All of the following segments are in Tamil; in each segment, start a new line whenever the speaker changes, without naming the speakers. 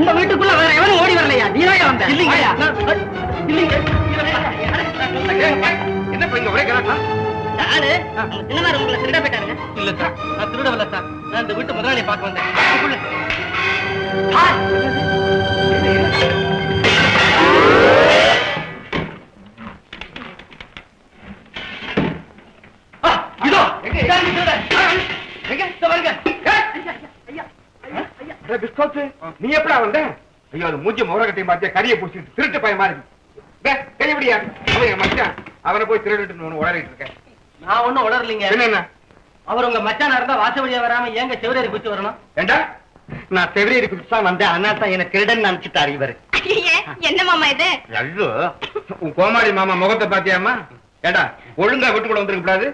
இந்த வீட்டுக்குள்ள வேற எவனும் ஓடி வரலையா? நீதான் வந்த? இல்லைங்க.
என்ன இங்க ஒரே கலாட்டா?
ஆளு சின்னமாரி உங்களை திருட போயிட்டாருங்க. இல்ல சார், நான் திருடவில்லை சார். நான் இந்த வீட்டு முதலாளியை பார்க்க வந்தேன்.
நீ எப்படா வந்த? ஐயோ அது மூஞ்சி முகரகட்டையும் பார்த்தியா கறியை பிடிச்சிட்டு திருட்டு பையன் மாதிரி கையபடியா? அவன் மச்சான், அவனை போய் திருடிட்டு உளறிட்டு இருக்கேன்.
நான் ஒண்ணும் உளரலீங்க.
என்ன
அவர் உங்க மச்சானா இருந்தா வாசப்படியா வராம ஏங்க செவரேறி குச்சி வரணும்?
ஏண்டா நான் செவரேறி குச்சி வந்தேன். அண்ணா தான் எனக்கு திருடன் நினைச்சிட்டாரு இவரு.
என்ன மாமா இது?
ஐயோ உன் கோமாளி மாமா முகத்தை பாத்தியாமா? ஏண்டா ஒழுங்கா வீட்டுக்குள்ள வந்துருக்க கூடாது.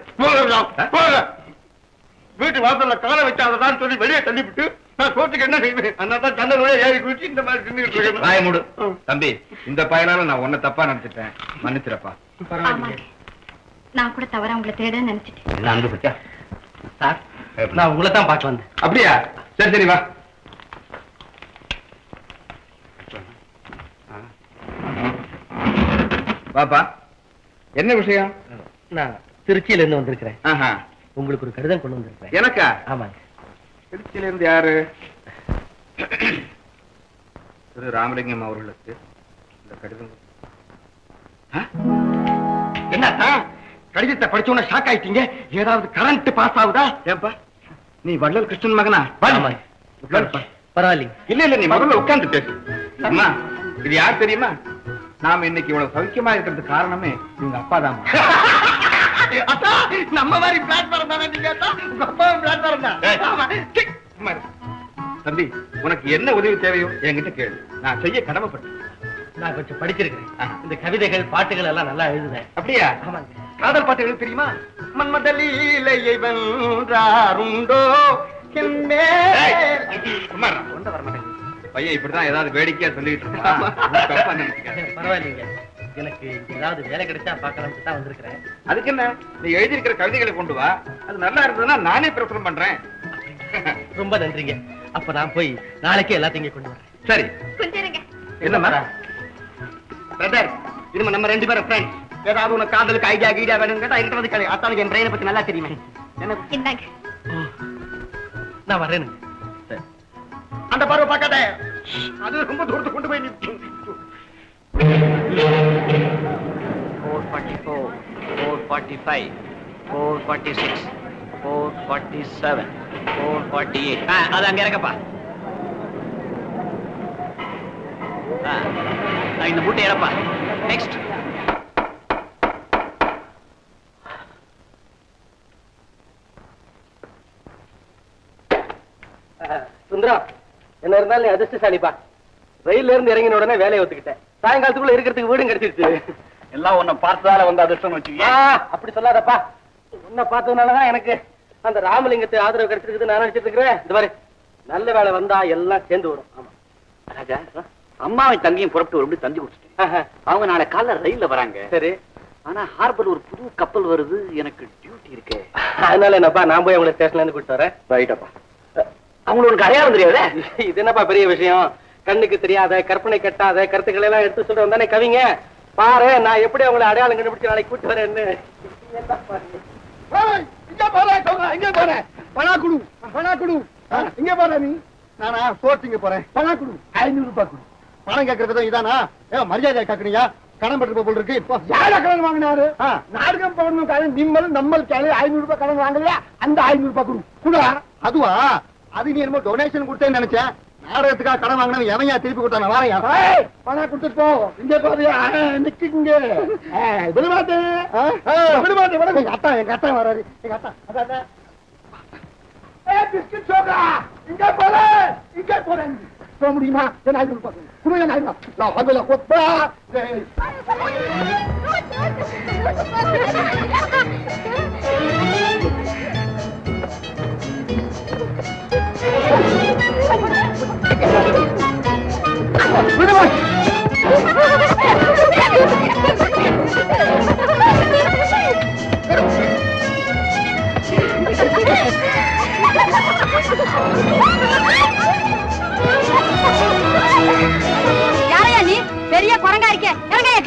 வீட்டு வாசல்ல காலை வச்சாதான் சொல்லி வெளியே தள்ளிவிட்டு நான் சோத்துக்கு என்ன செய்வேன்? அதான் சந்தனோட ஏறி குளிச்சு இந்த மாதிரி தின்னுட்டு இருக்கேன். வாய மூடு தம்பி. இந்த பையனால நான் உன்னை தப்பா நினைச்சிட்டேன், மன்னிச்சிரப்பா.
நான் கூட தவறா உங்களை தேட நினைச்சிட்டேன்.
என்ன அன்பு பச்சா?
சார், நான் உங்களை தான் பார்க்க வந்தேன்.
அப்படியா? சரி சரி வா. பாப்பா என்ன விஷயம்?
நான் திருச்சியில இருந்து வந்திருக்கிறேன்.
ஆஹா,
உங்களுக்கு ஒரு கடிதம் கொண்டு வந்திருக்கிறேன்.
எனக்கா?
ஆமாங்க.
திருச்சியில இருந்து யாரு? திரு ராமலிங்கம் அவர்களுக்கு இந்த கடிதம். என்னத்தா கடிதத்தை படிச்சோன்னு ஷாக் ஆயிட்டீங்க? ஏதாவது கரண்ட் பாஸ் ஆகுதா? ஏன்பா நீ வள்ளல் கிருஷ்ணன் மகனா?
பரவாயில்லைங்க.
இல்ல இல்ல, நீ முதல்ல உட்கார்ந்து பேசு. அம்மா இது யார் தெரியுமா? நாம இன்னைக்கு இவ்வளவு சௌக்கியமா இருக்கிறதுக்கு காரணமே உங்க அப்பா தான். நம்ம மாதிரி பிளாட்ஃபார்ம் தானே நீங்க? உங்க அப்பாவும் பிளாட்ஃபார்ம் தான். தம்பி, உனக்கு என்ன உதவி தேவையோ என்கிட்ட கேளு, நான் செய்ய கடமைப்பட்டேன்.
நான் கொஞ்சம் படிச்சிருக்கிறேன். இந்த கவிதைகள் பாட்டுகள் எல்லாம் நல்லா எழுதுவேன்.
அப்படியா?
ஆமாங்க.
காதல் பாட்டுகள் தெரியுமா? மன்மதலீலையை வென்றாருண்டோ பையன் இப்படிதான் ஏதாவது வேடிக்கையா சொல்லிட்டு இருக்கான்.
பரவாயில்லைங்க, எனக்கு ஏதாவது வேலை கிடைச்சா பார்க்கலாம்னு தான் வந்திருக்கிறேன்.
அதுக்கு என்ன, நீ எழுதியிருக்கிற கவிதைகளை கொண்டு வா. அது நல்லா இருந்ததுன்னா நானே பிரசுரம் பண்றேன்.
ரொம்ப நன்றிங்க. அப்ப நான் போய் நாளைக்கே எல்லாத்தையும் கொண்டு வரேன்.
சரி.
என்ன
பிரதர், இது நம்ம ரெண்டு பேரும் ஃப்ரெண்ட்ஸ். ஏதாவது உனக்கு காதலுக்கு ஐடியா கீடியா வேணும்னு கேட்டா இருக்கிறது கிடையாது. அத்தானுக்கு என் பிரெயினை பத்தி நல்லா தெரியுமே. என்ன
நான் வரேனுங்க.
அந்த பார்வை பார்க்காத, அது ரொம்ப தூரத்துக்கு கொண்டு போய் நிற்கும்.
444, 445, 446, 447, 448. அது அங்க இறக்கப்பா. இந்த மூட்டை இறப்பா. நெக்ஸ்ட்.
சுந்தரா, என்ன இருந்தாலும் நீ அதிர்ஷ்டசாலிப்பா. ரயில்ல இருந்து இறங்கின உடனே வேலையை ஒத்துக்கிட்டேன். சாயங்காலத்துக்குள்ள இருக்கிறதுக்கு வீடும் கிடைச்சிருச்சு.
எல்லாம் உன்னை பார்த்ததால வந்து அதிர்ஷ்டம் வச்சுக்க.
அப்படி சொல்லாதப்பா. உன்னை பார்த்ததுனாலதான் எனக்கு அந்த ராமலிங்கத்தை ஆதரவு கிடைச்சிருக்குது நான் நினைச்சிட்டு இருக்கிறேன். இந்த மாதிரி நல்ல வேலை வந்தா எல்லாம் சேர்ந்து வரும். ஆமா
ராஜா, அம்மாவும் தங்கையும் புறப்பட்டு ஒரு தந்தி கொடுத்துட்டேன். அவங்க நாளை காலைல ரயில்ல வராங்க.
சரி.
ஆனா ஹார்பர் ஒரு புது கப்பல் வருது, எனக்கு டியூட்டி இருக்கு.
அதனால என்னப்பா, நான் போய் அவங்களை ஸ்டேஷன்ல இருந்து கூட்டு வரேன்.
ரைட்டப்பா. அவங்களுக்கு அடையாளம் தெரியாத?
இது என்னப்பா பெரிய விஷயம்? கண்ணுக்கு தெரியாத, கற்பனை கட்டாத கருத்துக்களை எல்லாம் எடுத்து சொல்றோம் தானே கவிங்க. பாரு, நான் எப்படி அவங்களை அடையாளம் கண்டுபிடிச்சு நாளைக்கு கூட்டு வரேன்னு.
இங்க போற நீ? நானா கோச்சிங்க போறேன். பணம் கொடு, 500 ரூபாய் கொடு. பணம் கேட்கறது இதானா? மரியாதை கேட்கறீங்க? கடன் பட்டு போல் இருக்கு. இப்போ யார கடன் வாங்கினாரு? நாடகம் போடணும். நிம்மல் நம்மள் 500 ரூபாய் கடன் வாங்கலையா? அந்த 500 ரூபாய் கொடு. குடா. அதுவா? அது நீ என்னமோ டொனேஷன் கொடுத்தேன்னு நினைச்சேன். நாடகத்துக்காக கடன் வாங்கினவன் எவன் திருப்பி கொடுத்தான? வாரையா பணம் கொடுத்துட்டு போ. இங்க போறியா? நிக்குங்க. விடுமாட்டே விடுமாட்டே. எங்க அத்தான் வராது. எங்க அத்தான் பிஸ்கட் சோகா. இங்க போறேன் போக முடியுமா? என்ன 500 ரூபாய் குடுங்க. 500 ரூபாய் கொப்பா.
விடுமா.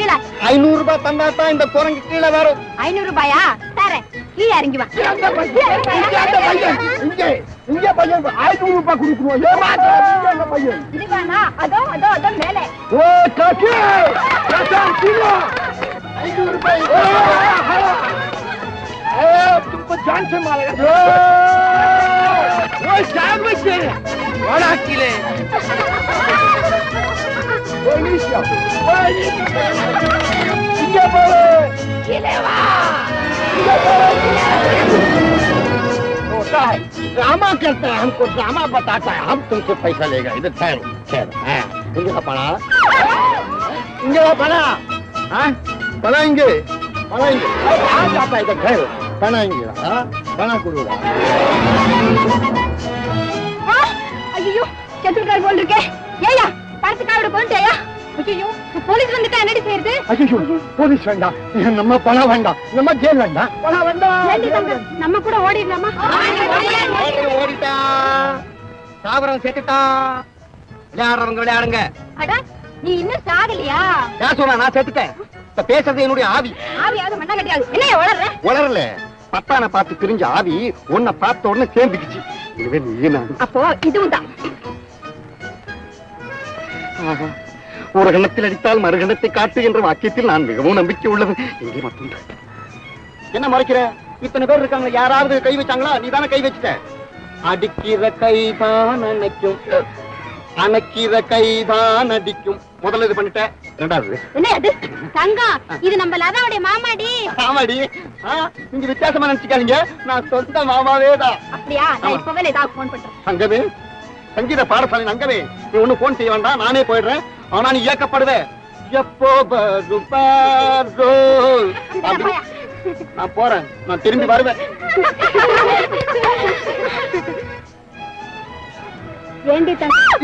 கீழே
500 ரூபாய் தந்தாத்தான் இந்த குரங்கு கீழே வரும்.
500 ரூபாயா தரேன், கீழே இறங்கி வா.
இங்க பையன் 500 ரூபாய் கொடுக்கணும். ஏமாத்த பையன்
இது வேணா, அதோ அதோ அதோ மேலே.
ஓ காக்கி கீழே 500 ரூபாய். तुमको जान से मारेगा। वो शाम में चले बड़ा किले होता है, ड्रामा करता है, हमको ड्रामा बताता है, हम तुमसे पैसा लेगा। इधर ठहरो ठहरो, इंगे पड़ा पढ़ाएंगे पढ़ाएंगे। कहाँ जाता है इधर ठहरो, पढ़ाएंगे बना करूँगा।
ஐயோ சத்துருக்கார் போல் இருக்கே. ஏயா பணத்துக்காரோட கொண்டுயா? ஐயோ போலீஸ் வந்துட்டா என்னடி செய்யறது?
ஐயோ போலீஸ் வேண்டாம், நம்ம பணம் வேண்டாம், நம்ம ஜெயில் வேண்டாம், பணம் வேண்டாம்.
நம்ம கூட ஓடிடலாமா?
ஓடிட்டா சாவரம் செத்துட்டா. விளையாடுறவங்க விளையாடுங்க.
அட நீ இன்னும் சாகலையா?
நான் சொன்னா நான் செத்துட்டேன். இப்ப பேசுறது என்னுடைய ஆவி.
ஆவியாவது மண்ணா கட்டியாது. என்னைய வளர்ற?
வளரல, பத்தான பார்த்து பிரிஞ்ச ஆவி உன்னை பார்த்த உடனே சேர்ந்துக்குச்சு. இதுவே நீ நான்.
அப்போ இதுவும் தான்.
ஒரு கணத்தில் அடித்தால் மறு கணத்தை காட்டு என்ற வாக்கியத்தில் நான் மிகவும் நம்பிக்கை உள்ளது. எங்கே மட்டும் என்ன மறைக்கிற? இத்தனை பேர் இருக்காங்க, யாராவது கை வச்சாங்களா? நீ தானே கை வச்சுட்ட. அடிக்கிற கைதான் அணைக்கும், அணைக்கிற கைதான் அடிக்கும். முதல்ல இது பண்ணிட்ட, ரெண்டாவது
என்ன அது? தங்கம், இது நம்ம லதாவுடைய மாமாடி.
மாமாடி? நீங்க வித்தியாசமா நினைச்சுக்காதீங்க, நான் சொந்த மாமாவே தான்.
அப்படியா? நான் இப்பவே ஏதாவது போன் பண்றேன்.
அங்கவே சங்கீத பாடசாலை அங்கவே நீ ஒண்ணு போன் செய்ய வேண்டாம், நானே போயிடுறேன். ஆனா நீ இயக்கப்படுவே. எப்போ நான் போறேன், நான் திரும்பி வருவேன்.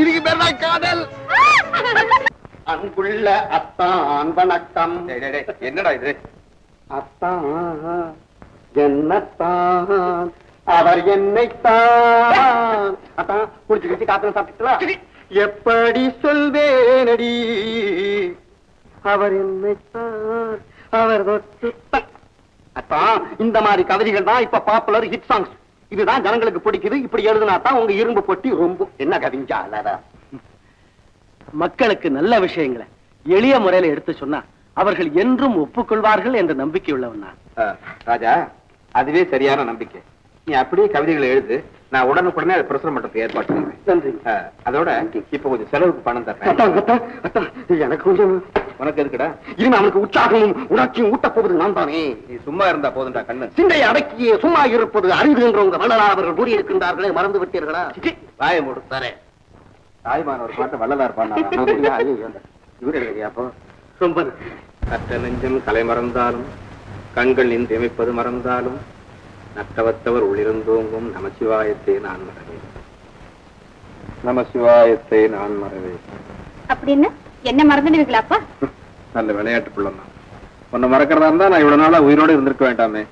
இதுக்கு பேர் தான் காதல். அன்புள்ள அத்தான் வணக்கம்.
என்னடா இது?
அத்தான் என்னத்தான் அவர் என்னைத்தான். அத்தான் குடிச்சு குடிச்சு காத்தன சாப்பிட்டுலாம் எப்படி சொல்வேனடி அவர் என்னைத்தான் அவர் தொட்டுத்தான். அத்தான் இந்த மாதிரி கவிதைகள் தான் இப்ப பாப்புலர் ஹிட் சாங்ஸ். இதுதான் ஜனங்களுக்கு பிடிக்குது. இப்படி எழுதுனா தான் உங்க இரும்பு பொட்டி ரொம்ப. என்ன கவிஞா?
மக்களுக்கு நல்ல விஷயங்களை எளிய முறையில எடுத்து சொன்னா அவர்கள் என்றும் ஒப்புக்கொள்வார்கள் என்ற நம்பிக்கை உள்ளவன் நான்.
ராஜா, அதுவே சரியான நம்பிக்கை. நீ அப்படியே கவிதைகளை எழுது, நான் உடனுக்குடனே அதை பிரசுரம் பண்றதுக்கு ஏற்பாடு பண்றேன். அதோட இப்ப கொஞ்சம் செலவுக்கு பணம் தர்றேன்.
எனக்கு கொஞ்சம்.
உனக்கு எதுக்குடா?
இனிமே அவனுக்கு உற்சாகமும் உணர்ச்சியும் ஊட்டப் போவது நான் தானே.
நீ சும்மா இருந்தா போதுண்டா கண்ணு.
சிந்தை அடக்கியே சும்மா இருப்பது அறிவு என்றவங்க வள்ளலார் அவர்கள் கூறியிருக்கின்றார்களே, மறந்து விட்டீர்களா?
வாயை மூடு தரேன். தாய்மான ஒரு பாட்டு வள்ளலார் பாடினாரா? இவரு எழுதியாப்போ
ரொம்ப
கற்ற நெஞ்சம் கலை மறந்தாலும் கண்கள் நின்று அமைப்பது மறந்தாலும் நட்டவத்தவர் உள்ளிருந்தோங்கும் நமசிவாயத்தை நான் மறவேன். நமசிவாயத்தை நான் மறவேன்.
அப்படின்னு என்ன மறந்துடுவீங்களாப்பா?
நல்ல விளையாட்டு பிள்ளைதான். உன்னை மறக்கிறதா இருந்தா நான் இவ்வளவு நாளா உயிரோடு இருந்திருக்க வேண்டாமே.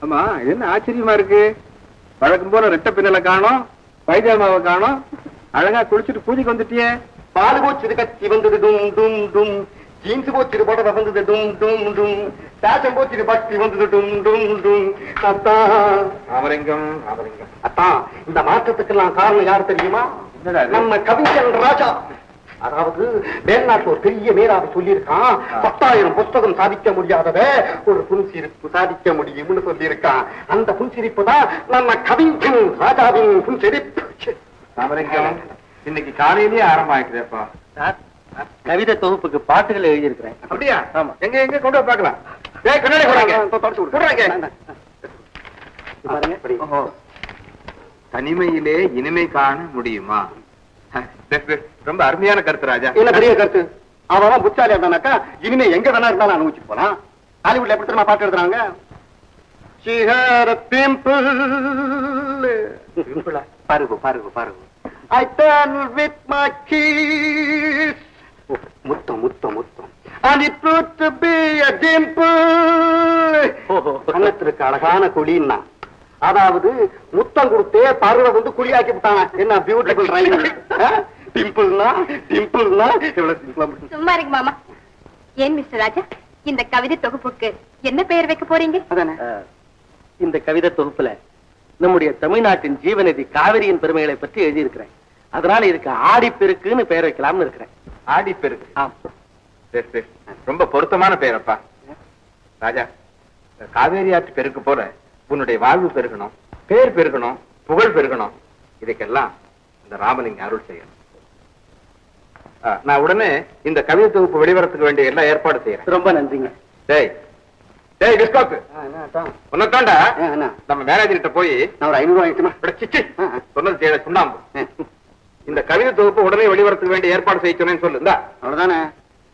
ஆமா, இது என்ன ஆச்சரியமா இருக்கு? வழக்கம் போல ரெட்ட பின்னலை காணோம், பைஜாமாவை காணோம், அழகா குளிச்சுட்டு பூஜைக்கு வந்துட்டியே.
பாடு போச்சு கத்தி வந்தது டும் டும் டும், ஜீன்ஸ் போச்சு போட வந்தது டும் டும் டும், பேஷன் போச்சு பக்தி வந்தது டும் டும் டும். அத்தான்
அவரிங்கம் அவரிங்கம்.
அத்தான் இந்த மாற்றத்துக்கெல்லாம் காரணம் யார் தெரியுமா? நம்ம கவிஞன் ராஜா. அதாவது மேல்நாட்டு ஒரு பெரிய மேலாவை சொல்லியிருக்கான், 10,000 புஸ்தகம் சாதிக்க முடியாதத ஒரு புன்சிரிப்பு சாதிக்க முடியும்னு சொல்லியிருக்கான். அந்த புன்சிரிப்பு தான் நம்ம கவிஞன் ராஜாவின் புன்சிரிப்பு.
அவரிங்கம் இன்னைக்கு காலையிலேயே ஆரம்பம் ஆயிக்குதேப்பா.
கவிதை தொகுப்புக்கு பாட்டுகள் எழுதியிருக்கிறேன்.
அப்படியா?
ஆமா.
எங்க எங்க கொண்டு போய் பார்க்கலாம். ஏய், கண்ணாடி போடுறாங்க. தனிமையிலே இனிமை காண முடியுமா? ரொம்ப அருமையான கருத்து ராஜா.
என்ன பெரிய கருத்து? அவன் புத்தாலி இருந்தானாக்கா இனிமே எங்க வேணா இருந்தாலும் அனுபவிச்சுட்டு போலாம். ஹாலிவுட்ல எப்படி தெரியுமா பாட்டு எழுதுறாங்க?
பாருங்க பாருங்க பாருங்க.
I turn with my kiss. முத்தம் முத்தம் முத்தம். And it proved to be a dimple. கண்ணத்திற்கு அழகான குழின்னா, அதாவது முத்தம் கொடுத்தே பருவ வந்து குழியாக்கி விட்டாங்க. என்ன பியூட்டிஃபுல் ரைமிங். டிம்பிள்னா டிம்பிள்னா எவ்வளவு சிம்பிளா.
சும்மா இருக்கு மாமா. ஏன் மிஸ்டர் ராஜா, இந்த கவிதை தொகுப்புக்கு என்ன பெயர் வைக்க போறீங்க?
இந்த கவிதை தொகுப்புல நம்முடைய தமிழ்நாட்டின் ஜீவநதி காவிரியின் பெருமைகளை பற்றி எழுதியிருக்கிறேன். அதனால இதுக்கு ஆடிப்பெருக்குன்னு பெயர் வைக்கலாம்னு இருக்கிறேன்.
ஆடிப்பெருக்கு.
ஆம்.
சரி சரி, ரொம்ப பொருத்தமான பெயரப்பா. ராஜா, காவேரி ஆற்று பெருக்கு போல உன்னுடைய வாழ்வு பெருகணும், பேர் பெருகணும், புகழ் பெருகணும். இதுக்கெல்லாம் இந்த ராமலிங்க அருள் செய்யணும். நான் உடனே இந்த கவிதை தொகுப்பு வெளிவரத்துக்கு வேண்டிய எல்லா ஏற்பாடு செய்யறேன்.
ரொம்ப நன்றிங்க.
டேய் டேய் டிஸ்காக்கு உனக்காண்டா நம்ம மேனேஜர்கிட்ட போய்
நான் ஒரு 500 வாங்கிட்டுமா?
சொன்னது செய்ய சுண்ணாம்பு. இந்த கவிதை தொகுப்பு உடனே வெளிவரத்துக்கு வேண்டிய ஏற்பாடு செய்ய சொன்னேன்னு சொல்லு.
அவ்வளவுதானே?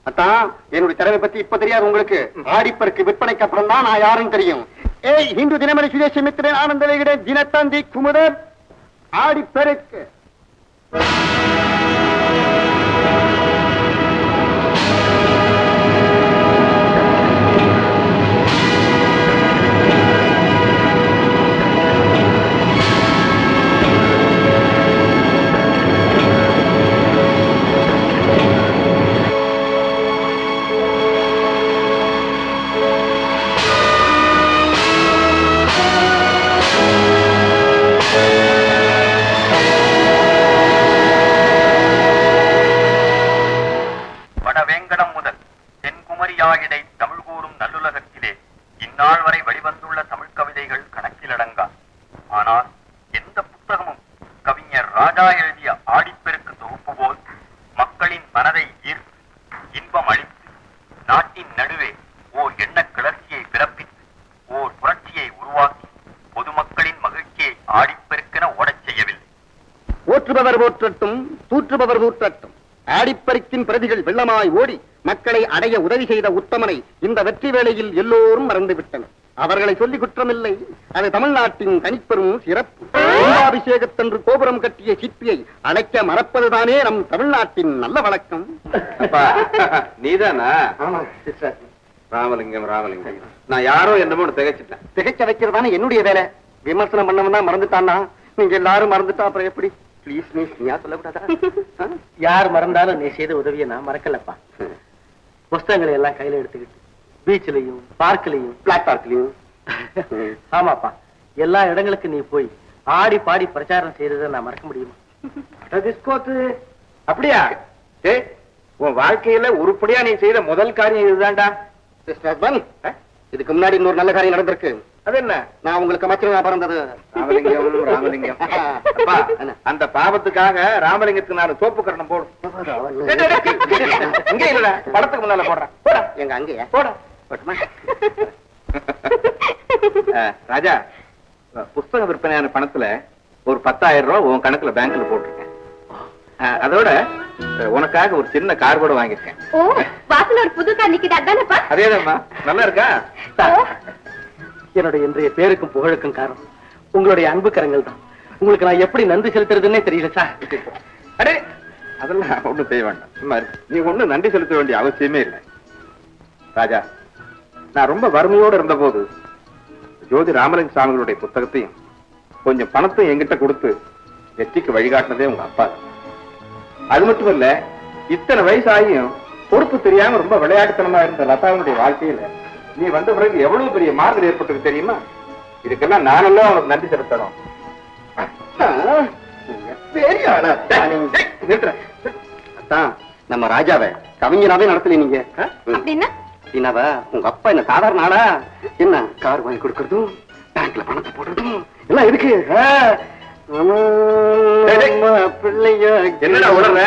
அத்தான், என்னுடைய திறமை பத்தி இப்ப தெரியாது உங்களுக்கு. ஆடிப்பருக்கு விற்பனைக்கு அப்புறம் தான் நான் யாரும் தெரியும். ஏய், இந்து தினமணி சுதேசி மித்திரன் ஆனந்த விகட தினத்தந்தி குமுதர் ஆடிப்பெருக்கு.
வடவேங்கடம் முதல் தென்குமரியாயிடை தமிழ் கூறும் நல்லுலகத்திலே இந்நாள் வரை வெளிவந்துள்ள தமிழ் கவிதைகள் கணக்கிலடங்கா. ஆனால் எந்த புத்தகமும் கவிஞர் ராஜா எழுதிய ஆடிப்பெருக்கு தொகுப்பு போல் மக்களின் மனதை ஈர்த்து இன்பம் அளித்து நாட்டின் நடுவே ஓர் எண்ண கிளர்ச்சியை பிறப்பித்து ஓர் புரட்சியை உருவாக்கி பொதுமக்களின் மகிழ்ச்சியை ஆடிப்பெருக்கென ஓடச் செய்யவில்லை.
ஓற்றுபவர் ஓற்றட்டும், தூற்றுபவர் தூற்றட்டும். ஆடிப்பெருக்கின் பிரதிகள் வெள்ளமாய் ஓடி மக்களை அடைய உதவி செய்த உத்தமனை இந்த வெற்றி வேளையில் எல்லோரும் மறந்துவிட்டனர். அவர்களை சொல்லி குற்றமில்லை. அது தமிழ்நாட்டின் தனிப்பெரும் சிறப்பு. கும்பாபிஷேகத்தன்று கோபுரம் கட்டிய சிற்பியை அழைக்க மறப்பதுதானே நம் தமிழ்நாட்டின் நல்ல வழக்கம்.
நீதானா? ராமலிங்கம் ராமலிங்கம். நான் யாரோ என்னமோ திகைச்சிட்டேன்.
திகைச்ச வைக்கிறதானே என்னுடைய வேலை. விமர்சனம் பண்ணவன் தான் மறந்துட்டான்னா நீங்க எல்லாரும் மறந்துட்டா அப்புறம் எப்படி? ப்ளீஸ் மிஸ், நீயா சொல்லக்கூடாதா?
யார் மறந்தாலும் நீ செய்த உதவியை நான் மறக்கலப்பா. புஸ்தகங்களை எல்லாம் கையில எடுத்துக்கிட்டு பீச்லயும் பார்க்லயும்
பிளாக் பார்க்லயும்.
ஆமாப்பா, எல்லா இடங்களுக்கும் நீ போய் ஆடி பாடி பிரச்சாரம் செய்யறதை நான் மறக்க முடியுமா?
அப்படியா? உன் வாழ்க்கையில உருப்படியா நீ செய்த முதல் காரியம் இதுதான்டா.
இதுக்கு முன்னாடி இன்னொரு நல்ல காரியம் நடந்திருக்கு.
அது என்ன?
நான் உங்களுக்கு அமைச்சரா பிறந்தது.
ராமலிங்கம் ராமலிங்கம். அப்பா, அந்த பாவத்துக்காக ராமலிங்கத்துக்கு நான் சோப்பு கரணம் போடும். இங்க இல்ல, படத்துக்கு முன்னால போடுறேன். போட
எங்க அங்கேயா?
போட. ராஜா, புஸ்தக விற்பனையான பணத்துல ஒரு 10,000 ரூபாய் உன் கணக்குல பேங்க்ல போட்டிருக்கேன். அதோட உனக்காக ஒரு சின்ன கார் கூட வாங்கிருக்கேன்.
ஓ, வாசல்ல ஒரு புது கார் நிக்குது, அதானப்பா?
அதேதாம்மா. நல்லா இருக்கா?
என்னுடைய இன்றைய பேருக்கும் புகழுக்கும் காரணம் உங்களுடைய அன்பு கரங்கள் தான். உங்களுக்கு நான் எப்படி நன்றி செலுத்துறதுன்னே தெரியல சார்.
அடே, அதெல்லாம் ஒண்ணும் செய்ய வேண்டாம். சும்மா இருக்கு. நீ ஒண்ணும் நன்றி செலுத்த வேண்டிய அவசியமே இல்லை. ராஜா, நான் ரொம்ப வறுமையோடு இருந்த போது ஜோதி ராமலிங்க சாமிகளுடைய புத்தகத்தையும் கொஞ்சம் பணத்தையும் என்கிட்ட கொடுத்து வெற்றிக்கு வழிகாட்டினதே உங்க அப்பா. அது மட்டும் இல்ல, இத்தனை வயசாகியும் பொறுப்பு தெரியாம ரொம்ப விளையாட்டுத்தனமா இருந்த லதாவுடைய வாழ்க்கையில நீ வந்த பிறகு எவ்வளவு பெரிய மாறுதல் ஏற்பட்டது தெரியுமா? இதுக்கெல்லாம் நானெல்லாம் உனக்கு நன்றி செலுத்தணும்.
பெரிய ஆளா நம்ம ராஜாவை கவிஞனாவே நடத்தல நீங்க.
அப்படின்னா
என்னவா, உங்க அப்பா என்ன சாதாரண ஆளா? என்ன கார் வாங்கி கொடுக்கறதும் பேங்க்ல பணத்தை போடுறதும் எல்லாம் இருக்கு. பிள்ளைய
என்னடா உணர்ற?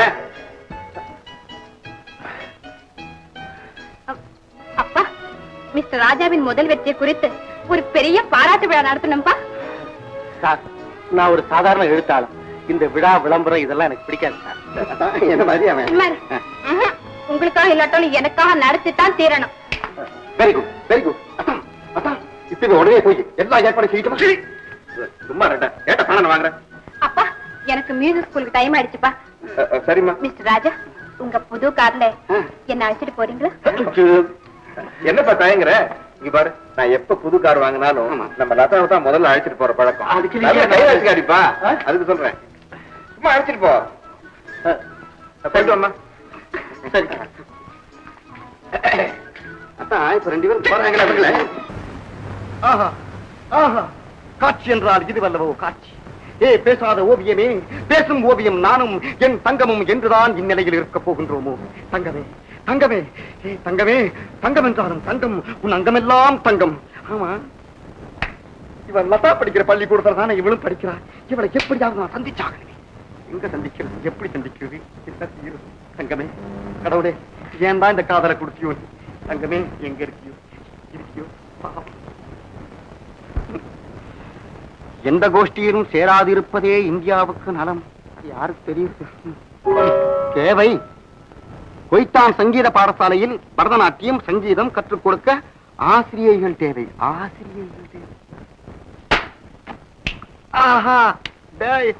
அப்பா, மிஸ்டர் ராஜாவின் முதல் வெற்றியை குறித்து ஒரு பெரிய பாராட்டு விழா நடத்தணும்பா.
சார், நான் ஒரு சாதாரண எழுத்தாளர். இந்த விழா விளம்பரம் இதெல்லாம் எனக்கு பிடிக்காது சார்.
என்ன மாதிரி அவன்?
உங்களுக்காக இல்லாட்டாலும் எனக்காக நடத்தித்தான் தீரணும்.
Very good, very good. இப்ப உடனே போய் எல்லா ஏற்பாடு செய்யிட்டு
சும்மா கேட்ட பணம் வாங்குறேன்.
அப்பா, எனக்கு மியூசிக் ஸ்கூலுக்கு டைம் ஆயிடுச்சுப்பா.
சரிம்மா.
மிஸ்டர் ராஜா, உங்க புது கார்ல என்ன அழைச்சிட்டு போறீங்களா?
என்னப்பா தயங்குற? இங்க பாரு, நான் எப்ப புது கார் வாங்கினாலும் நம்ம லதாவை தான் முதல்ல அழைச்சிட்டு போற பழக்கம். அடிப்பா, அதுக்கு சொல்றேன். சும்மா அழைச்சிட்டு போ. போயிட்டு வாமா.
சரி.
அதான் இப்ப 2 பேரும் போறாங்களே அவங்களே. ஆஹா ஆஹா, காட்சி என்றால் இது வல்லவோ காட்சி. பேசாத ஓவியமே, பேசும் ஓவியம் நானும் என் தங்கமும் என்றுதான் இந்நிலையில் இருக்க போகின்றோமோ? தங்கமே தங்கமே, தங்கமே, தங்கம் என்றாலும் தங்கம், உன் அங்கமெல்லாம் தங்கம். ஆமா, இவன் லதா படிக்கிற பள்ளிக்கூடத்தில் தானே இவளும் படிக்கிறாள். இவளை எப்படியாவது நான் சந்திச்சாகணுமே. எங்க சந்திக்கிறது, எப்படி சந்திக்கிறது, என்ன செய்யறது? தங்கமே, கடவுளே, ஏன் தான் இந்த காதலை கொடுத்தியோ? தங்கமே, எங்க இருக்கியோ இருக்கியோ? பாவம். எந்த கோஷ்டியிலும் சேராதிருப்பதே இந்தியாவுக்கு நலம். யாருக்கு தெரியும்? தேவை கொய்தான் சங்கீத பாடசாலையில் பரதநாட்டியம் சங்கீதம் கற்றுக் கொடுக்க ஆசிரியர்கள் தேவை. ஆசிரியர்கள் தேவை. ஆஹா, டேய்.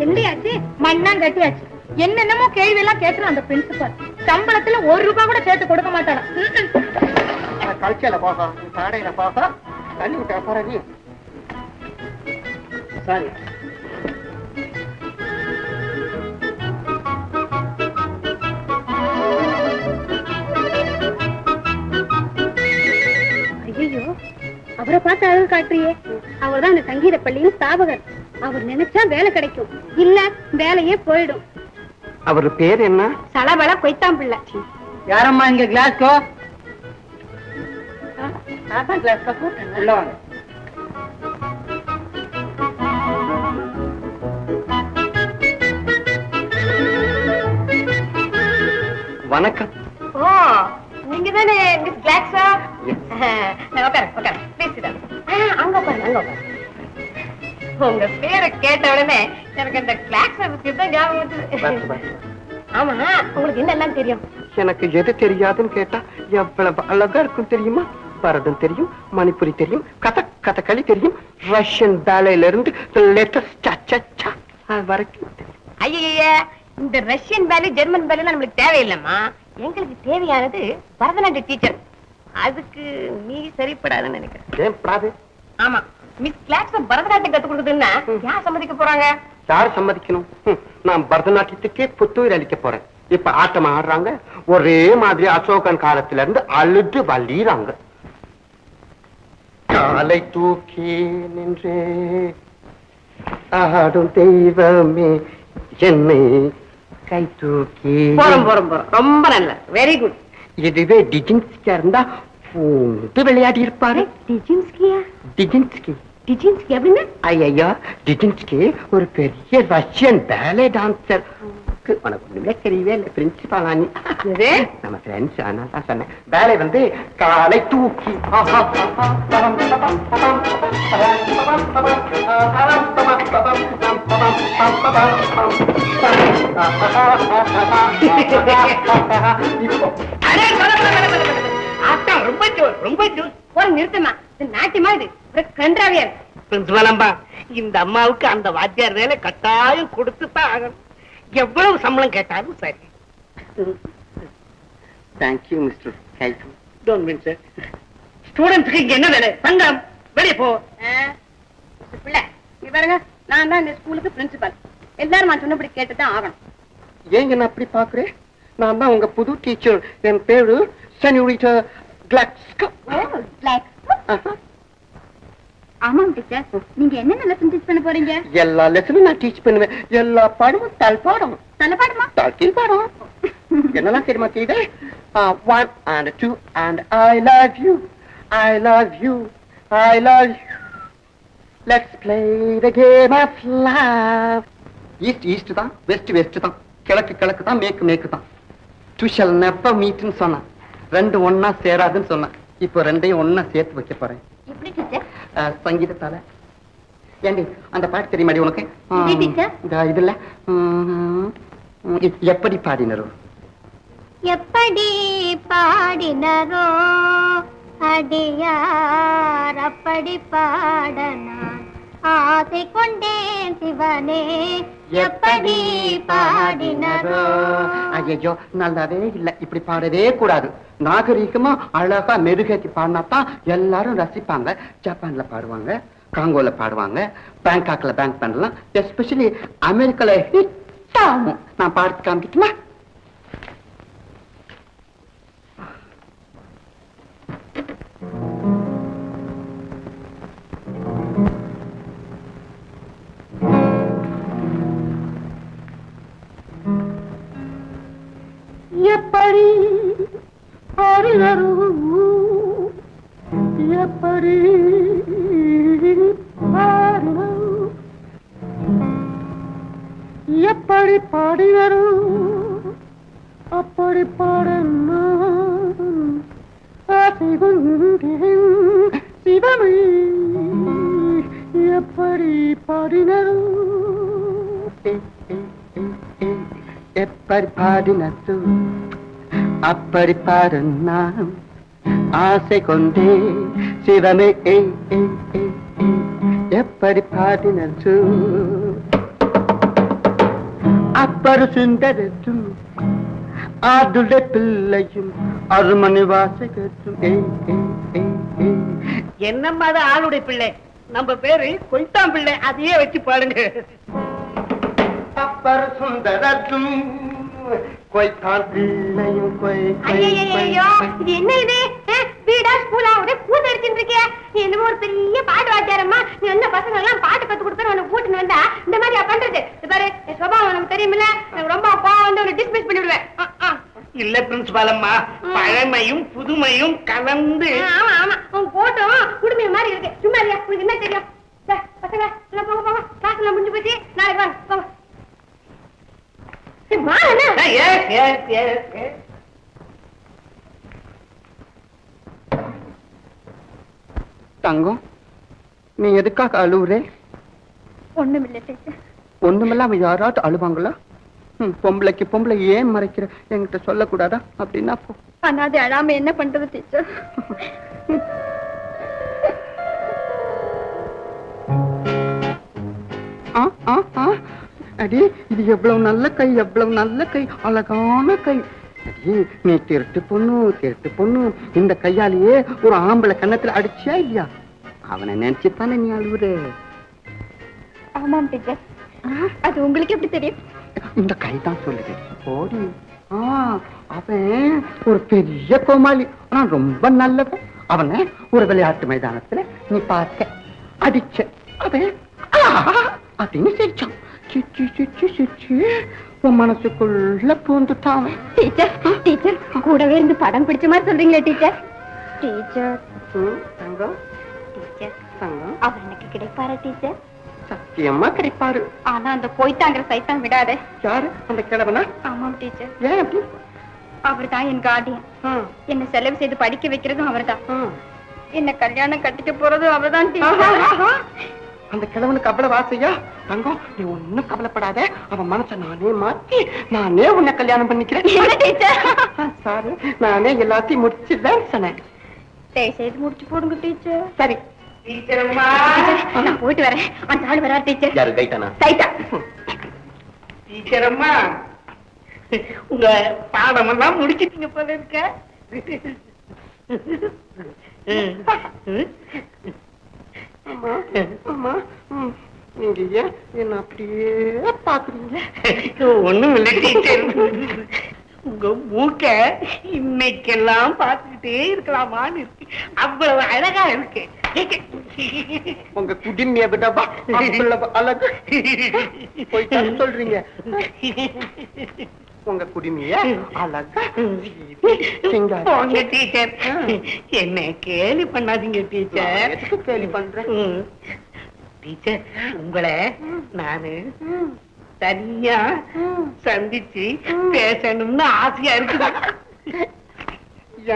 என்னடியாச்சு? மண்ணான் கட்டியாச்சு. என்னென்னமோ கேள்வி எல்லாம் கேட்கிறான் அந்த பிரின்சிபல். சம்பளத்துல 1 ரூபாய் கூட சேர்த்து கொடுக்க மாட்டானா?
கல்ச்சல போகா, சாடையில போகா, தண்ணி விட்ட பரவி. சாரி.
ஐயோ, அவரை பார்த்து அழகு காட்டுறியே. அவர்தான் இந்த சங்கீத பள்ளியின் ஸ்தாபகர். அவர் நினைச்சா வேலை கிடைக்கும், இல்ல வேலையே போயிடும்.
அவர் பேர் என்ன?
சலபல கொய்தான் பிள்ளை.
யாரம்மா இங்க கிளாஸ்கோ?
உள்ள வாங்க. வணக்கம்.
ஓ, நீங்க தானே மிஸ் கிளாக்ஸா? உட்காரு, ப்ளீஸ் சிட் டவுன். அங்க உட்காரு, அங்க உட்காரு. உங்க பேரை கேட்ட உடனே எனக்கு அந்த கிளாக்ஸை பத்தி தான் ஞாபகம் வந்தது. ஆமா, உங்களுக்கு என்னெல்லாம் தெரியும்?
எனக்கு எது தெரியாதுன்னு கேட்டா எவ்வளவு அழகா இருக்கும் தெரியுமா? பரதம் தெரியும், மணிப்புரி தெரியும், கதகளி தெரியும், ரஷ்யன் பேலையில இருந்து லேட்டஸ்ட் வரைக்கும் தெரியும்.
ஐயா, இந்த ரஷ்யன் பேலி ஜெர்மன் பேலி நம்மளுக்கு தேவையில்லைம்மா. எங்களுக்கு தேவையானது பரதநாட்டிய டீச்சர். அதுக்கு நீ சரிப்படாதுன்னு நினைக்கிறேன்.
ஏன் படாது?
ஆமா, மிஸ் கிளாக்ஸ் பரதநாட்டியம் கத்து கொடுக்குதுன்னா யார் சம்மதிக்க போறாங்க?
யார் சம்மதிக்கணும்? நான் பரதநாட்டியத்துக்கே புத்துயிர் அளிக்க போறேன். இப்ப ஆட்டம் ஆடுறாங்க, ஒரே மாதிரி அசோகன் காலத்துல இருந்து அழுது வலிறாங்க. காலை தூக்கி நின்றே ஆடும் தெய்வமே என்னை கை தூக்கி.
போறோம், ரொம்ப நல்ல, வெரி குட்.
இதுவே டிஜின்ஸ்கியா இருந்தா பூந்து விளையாடி இருப்பாரு.
டிஜின்ஸ்கியா?
டிஜின்ஸ்கி.
டிஜின்ஸ்கி அப்படின்னா?
ஐயா, டிஜின்ஸ்கி ஒரு பெரிய ரஷ்யன் பேலே டான்சர். உனக்கு ஒண்ணுமே தெரியவே இல்லை. பிரின்சிபால் ஆனி நம்ம ஃப்ரெண்ட்ஸ். ஆனால் தான் சொன்னேன், வேலை வந்து காலை தூக்கி.
ரொம்ப ஜோர், ரொம்ப ஜோர். போற நிறுத்தமா, நாட்டியமா இது கன்றாவியா இருக்கு.
பிரின்சிபல், இந்த அம்மாவுக்கு அந்த வாத்தியார் வேலை கட்டாயம் கொடுத்துதான் ஆகணும். எவ்வளவு சம்பளம் கேட்டாலும் சரி.
தேங்க்யூ மிஸ்டர் கைது.
Don't mean sir. ஸ்டூடெண்ட்ஸ்க்கு இங்க என்ன வேலை? தங்கம், வெளியே போ.
பிள்ளை, நீ பாருங்க, நான் தான் இந்த ஸ்கூலுக்கு பிரின்சிபல். எல்லாரும் நான் சொன்னபடி கேட்டுதான் ஆகணும்.
ஏங்க நான் அப்படி பாக்குறேன்? நான் தான் உங்க புது டீச்சர். என் பேரு சென்யூரிட்டா கிளாக்ஸ்கா.
ஆமாம் டீச்சர், நீங்க என்னென்ன லெசன் டீச் பண்ண போறீங்க?
எல்லா லெசனும் நான் டீச் பண்ணுவேன். எல்லா பாடமும் தல்பாடம்.
தலைப்பாடுமா?
தல்கீழ் பாடம். என்னெல்லாம் தெரியுமா செய்த? 1 and 2 and I love you, I love you, I love you. Let's play the game of love. East east தான், வெஸ்ட் வெஸ்ட் தான், கிழக்கு கிழக்கு தான், மேற்கு மேற்கு தான். You shall never meetன்னு சொன்னான். 2 ஒன்னா சேராதுன்னு சொன்னான். இப்போ 2ஐயும் ஒன்னா சேர்த்து வைக்க போறேன்.
எப்படி டீச்சர்?
சங்கீதத்தால. ஏண்டி அந்த பாட்டு தெரியுமாடி உனக்கு? இதுல எப்படி பாடினரோ?
எப்படி பாடினரோ அடியார் அப்படி பாடனான் ஆசை கொண்டேன் சிவனே எப்படி பாடினரோ.
ஐயோ நல்லாவே இல்ல, இப்படி பாடவே கூடாது. நாகரீகமா அழகா மெருகேற்றி பாடினாதான் எல்லாரும் ரசிப்பாங்க. ஜப்பான்ல பாடுவாங்க, காங்கோல பாடுவாங்க, பேங்காக்ல பேங்க் பண்ணலாம், எஸ்பெஷலி அமெரிக்கால ஹிட் ஆகும். நான் பாடி காமிக்கிட்டுமா? எப்படி பாடினரோ, எப்படி பாடினரோ, எப்படி பாடினரோ அப்படி பாட ஆசை கொண்டேன் சிவமே. எப்படி பாடினரோ, எப்படி பாடினது அப்படி பாடும் நான் ஆசை கொண்டே சிவமே. எப்படி பாடினது அப்பரு சுந்தரத்தும் ஆதுட பிள்ளையும் அருமணி வாசகத்தும்.
என்னம்மா அது ஆளுடைய பிள்ளை? நம்ம பேரு கொய்தான் பிள்ளை, அதையே வச்சு பாடுங்க.
அப்பரு சுந்தரத்தும் கொய்தான் பிள்ளையும்
ஐயோ, இது என்ன இது? வீடா ஸ்கூலா? ஒரே கூத்து அடிச்சுட்டு இருக்கியா? என்னமோ ஒரு பெரிய பாட்டு வாத்தியாரம்மா. நீ என்ன பசங்க எல்லாம் பாட்டு கத்து கொடுத்து உனக்கு கூட்டுன்னு வந்தா இந்த மாதிரியா பண்றது? பாரு, என் சுபாவம் நமக்கு தெரியுமில்ல. எனக்கு ரொம்ப கோவம் வந்து உன்னை டிஸ்மிஸ் பண்ணி விடுவேன்.
இல்ல பிரின்சிபால் அம்மா, பழமையும் புதுமையும் கலந்து.
ஆமா ஆமா, உன் கூட்டம் குடுமைய மாதிரி இருக்கு. சும்மா இல்லையா? உனக்கு என்ன தெரியும்? பசங்க எல்லாம் போங்க போங்க, கிளாஸ் எல்லாம் முடிஞ்சு போச்சு. நாளைக்கு வாங்க போங்க.
தங்கம், நீ எதுக்காக அழுவுறே?
ஒண்ணுமில்ல டீச்சர்.
ஒண்ணுமில்லாம யாராவது அழுவாங்களா? பொம்பளைக்கு பொம்பளை ஏன் மறைக்கிற? என்கிட்ட சொல்லக்கூடாதா? அப்படின்னா போ.
அனாதை அழாம என்ன பண்றது டீச்சர்?
அடி, இது எவ்வளவு நல்ல கை, எவ்வளவு நல்ல கை, அழகான கை. அடி, நீ திருட்டு பொண்ணு. இந்த கையாலேயே ஒரு ஆம்பளை கன்னத்துல அடிச்சியா இல்லையா? அவனை நினைச்சுத்தானே நீ அழுவுற?
ஆமாம் டீச்சர். அது உங்களுக்கு எப்படி தெரியும்?
இந்த கைதான் சொல்லுது. போடி. அவன் ஒரு பெரிய கோமாளி, ஆனா ரொம்ப நல்லவன். அவனை ஒரு விளையாட்டு மைதானத்துல நீ பார்த்த, அடிச்ச. அவன் அப்படின்னு சிரிச்சான். சிரிச்சு உன் மனசுக்குள்ள பூந்துட்டான்.
டீச்சர் கூடவே இருந்து படம் பிடிச்ச மாதிரி சொல்றீங்களா டீச்சர்? டீச்சர்
தங்கம்,
டீச்சர்
தங்கம்,
அவர் எனக்கு கிடைப்பாரா டீச்சர்?
சத்தியமா கிடைப்பாரு.
ஆனா அந்த போய்த்தாங்கிற சைத்தான் விடாதே.
யாரு அந்த கிழவனா?
ஆமாம் டீச்சர்.
ஏன் அப்படி?
அவர் தான் என் கார்டியன். என்ன செலவு செய்து படிக்க வைக்கிறதும் அவர் தான். என்ன கல்யாணம் கட்டிக்க போறதும் அவர் தான் டீச்சர்.
அந்த கிழவனுக்கு அவ்வளவு ஆசையா? தங்கம், நீ ஒண்ணும் கவலைப்படாத. அவன் மனசை நானே மாத்தி நானே உன்னை கல்யாணம் பண்ணிக்கிறேன். சாரி, நானே எல்லாத்தையும் முடிச்சுதான் சொன்னேன்.
செய்து முடிச்சு போடுங்க டீச்சர்.
சரி
நான் போயிட்டு வரேன். அந்த ஆள் வரா டீச்சர்.
யாரு? கைட்டானா?
சைட்டா.
டீச்சர் அம்மா, உங்க பாடமெல்லாம் முடிச்சிட்டீங்க போல இருக்க.
ஆமா, நீங்க ஏன் என்ன அப்படியே பாக்குறீங்க?
ஒண்ணும் இல்லை டீச்சர், உங்க மூக்க இன்னைக்கெல்லாம் பார்த்துக்கிட்டே இருக்கலாமான்னு இருக்கு. அவ்வளவு அழகா இருக்கு.
உங்க குடிமைய விடவா அழகு போயிட்டு சொல்றீங்க? உங்க குடிமைய அழகா
போங்க டீச்சர். என்ன கேலி பண்ணாதீங்க டீச்சர்.
கேலி பண்றேன்
டீச்சர். உங்களை நானு தனியா சந்திச்சு பேசணும்னு ஆசையா இருக்குதா?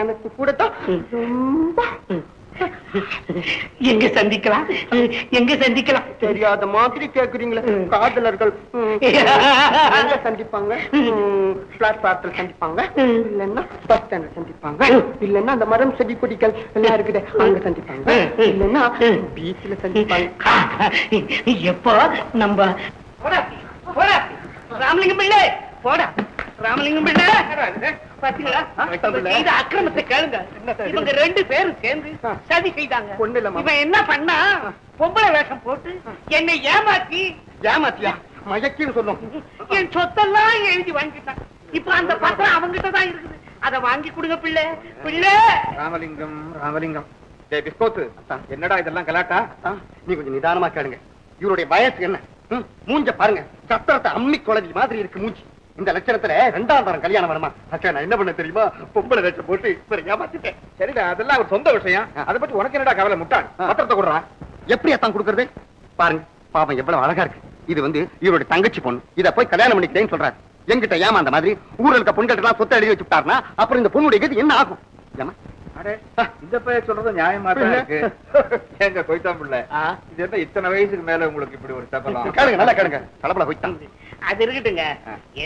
எனக்கு கூட தான்.
எங்க சந்திக்கலாம்? எங்க சந்திக்கலாம்?
தெரியாத மாதிரி கேக்குறீங்களே. காதலர்கள் எங்க சந்திப்பாங்க? பிளாட்பாரத்தில் சந்திப்பாங்க, இல்லன்னா பஸ் ஸ்டாண்ட்ல சந்திப்பாங்க, இல்லன்னா அந்த மரம் செடி கொடிகள் எல்லாம் இருக்குது அங்க சந்திப்பாங்க, இல்லன்னா பீச்ல சந்திப்பாங்க.
எப்போ நம்ம போடா ராமலிங்கம் பிள்ளை போடா ராமலிங்கம் பிள்ளை பாத்தீங்களா இந்த அக்கிரமத்தை கேளுங்க இவங்க 2 பேரும் சேர்ந்து சதி செய்தாங்க
ஒண்ணு இல்லம்மா.
இவன் என்ன பண்ணா பொம்பளை வேஷம் போட்டு என்னை
ஏமாத்தியா மயக்கின்னு சொல்லும்
என் சொத்தெல்லாம் எழுதி வாங்கிட்டான் இப்ப அந்த பத்திரம் அவங்கிட்ட தான் இருக்குது அத வாங்கி கொடுங்க பிள்ளை பிள்ளை
ராமலிங்கம் ராமலிங்கம் டேய் பிஸ்கோத்து என்னடா இதெல்லாம் கலாட்டா
நீ கொஞ்சம் நிதானமா கேளுங்க இவருடைய வயசு என்ன மூஞ்ச பாருங்க சத்திரத்தை அம்மி குழந்தை மாதிரி இருக்கு மூஞ்சி இந்த லட்சணத்துல 2ஆம் தரம் கல்யாணம் வருமா அக்கா நான் என்ன பண்ண தெரியுமா பொம்பளை வேஷம் போட்டு இப்ப ஏமாத்திட்டேன்
சரிடா அதெல்லாம் ஒரு சொந்த விஷயம் அதை பத்தி உனக்கு என்னடா கவலை முட்டாள் பத்திரத்தை கொடுறா
எப்படி அத்தான் கொடுக்கறது பாருங்க பாப்பம் எவ்வளவு அழகா இருக்கு இது வந்து இவருடைய தங்கச்சி பொண்ணு இத போய் கல்யாணம் பண்ணிக்கிறேன்னு சொல்றாரு எங்கிட்ட ஏமாந்த மாதிரி ஊர்ல இருக்க பொண்கள் எல்லாம் சொத்தை எழுதி வச்சுட்டாருன்னா அப்புறம் இந்த பொண்ணுடைய கதி என்ன ஆகும் ஏமா
அடே இந்த பையன் சொல்றது நியாயமா தான் இருக்கு ஏங்க கொய்தான் பிள்ளை இது என்ன இத்தனை வயசுக்கு மேல உங்களுக்கு இப்படி ஒரு தப்பலாம்
கேளுங்க நல்லா கேளுங்க தலப்பல போய்த்தான்
அது இருக்கட்டுங்க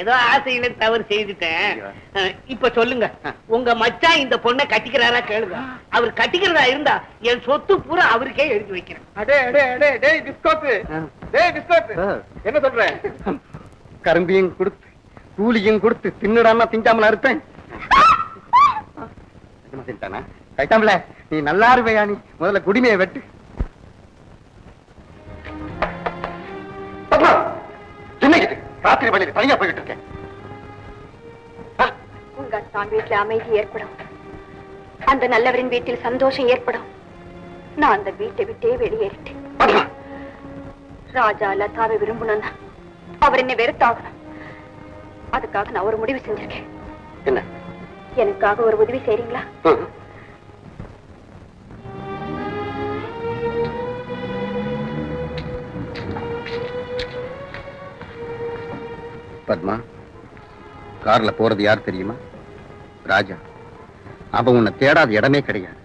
ஏதோ ஆசையில தவறு செய்துட்டேன் இப்ப சொல்லுங்க உங்க மச்சான் இந்த பொண்ணை கட்டிக்கிறாரா கேளுங்க அவர் கட்டிக்கிறதா இருந்தா என் சொத்து பூரா அவருக்கே எழுதி வைக்கிறேன்
அடே அடே அடே டேய் பிஸ்கோத்து டேய் பிஸ்கோத்து என்ன சொல்ற
கரும்பியும் கொடுத்து கூலியும் கொடுத்து தின்னுடான்னா திங்காமல இருப்பேன் கைட்டாமல நீ நல்லா இருவையா நீ முதல்ல குடிமையை வெட்டு என்ன இது ராத்திரி வழியில் தனியா போயிட்டு இருக்கேன்
உங்க அத்தான் வீட்டுல அமைதி ஏற்படும் அந்த நல்லவரின் வீட்டில் சந்தோஷம் ஏற்படும் நான் அந்த வீட்டை விட்டே வெளியேறிட்டேன் ராஜா லதாவை விரும்பணும்னா அவர் என்னை வெறுத்தாகணும் அதுக்காக நான் ஒரு முடிவு செஞ்சிருக்கேன்
என்ன
எனக்காக ஒரு உதவி செய்றீங்களா
பத்மா கார்ல போறது யார் தெரியுமா ராஜா அவன் உன்னை தேடாத இடமே கிடையாது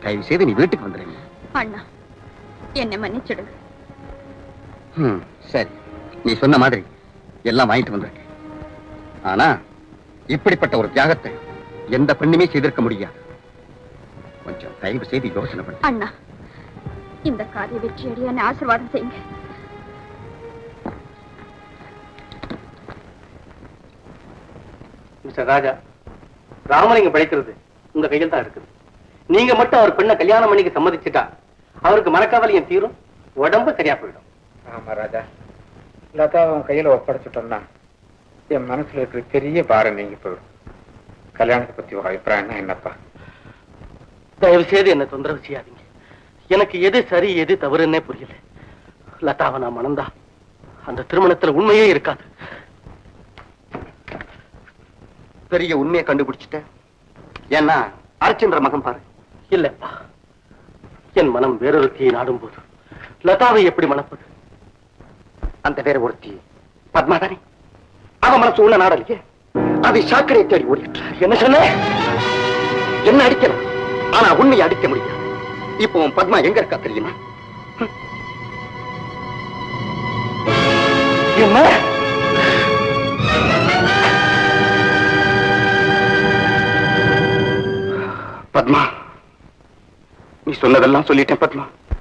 தயவு செய்து நீ வீட்டுக்கு வந்துடுங்க
அண்ணா என்னை மன்னிச்சிடுங்க
சரி நீ சொன்ன மாதிரி எல்லாம் வாங்கிட்டு வந்திருக்கேன் ஆனா இப்படிப்பட்ட ஒரு தியாகத்தை எந்த பெண்ணுமே செய்திருக்க முடியாது கொஞ்சம் தயவு செய்து யோசனை பண்ணு
அண்ணா இந்த காரிய வெற்றியடைய ஆசீர்வாதம் செய்யுங்க
மிஸ்டர் ராஜா ராமலிங்கம் பிழைக்கிறது உங்க கையில் தான் இருக்குது நீங்க மட்டும் அவர் பெண்ணை கல்யாணம் பண்ணிக்க சம்மதிச்சுட்டா அவருக்கு மனக்கவலையும் தீரும் உடம்பு சரியா போயிடும்
ஆமா ராஜா லதா அவன் கையில ஒப்படைச்சிட்டோம்னா என் மனசுல இருக்கிற பெரிய பாரம் நீங்கி போயிடும் கல்யாணத்தை பத்தி ஒரு அபிப்பிராயம் என்னப்பா
தயவு செய்து என்ன தொந்தரவு செய்யாதீங்க எனக்கு எது சரி எது தவறுன்னே புரியல லதாவை நான் மணந்தா அந்த திருமணத்துல உண்மையே இருக்காது
பெரிய உண்மையை கண்டுபிடிச்சிட்டேன் ஏன்னா அர்ச்சந்திர மகன் பாரு
இல்லப்பா என் மனம் வேறொருத்தியை நாடும் போது லதாவை எப்படி மணப்பது
அந்த வேற ஒருத்தி பத்மாதானே அவ மனசு உள்ள நாடலையே அதை சாக்கடையை தேடி ஓடிட்டு
என்ன சொன்ன
என்ன அடிக்கலாம் ஆனா உண்மையை அடிக்க முடியாது இப்போ உன் பத்மா எங்க இருக்கா தெரியுமா
என்ன
பத்மா நீ சொன்னதெல்லாம் சொல்லிட்டேன் பத்மா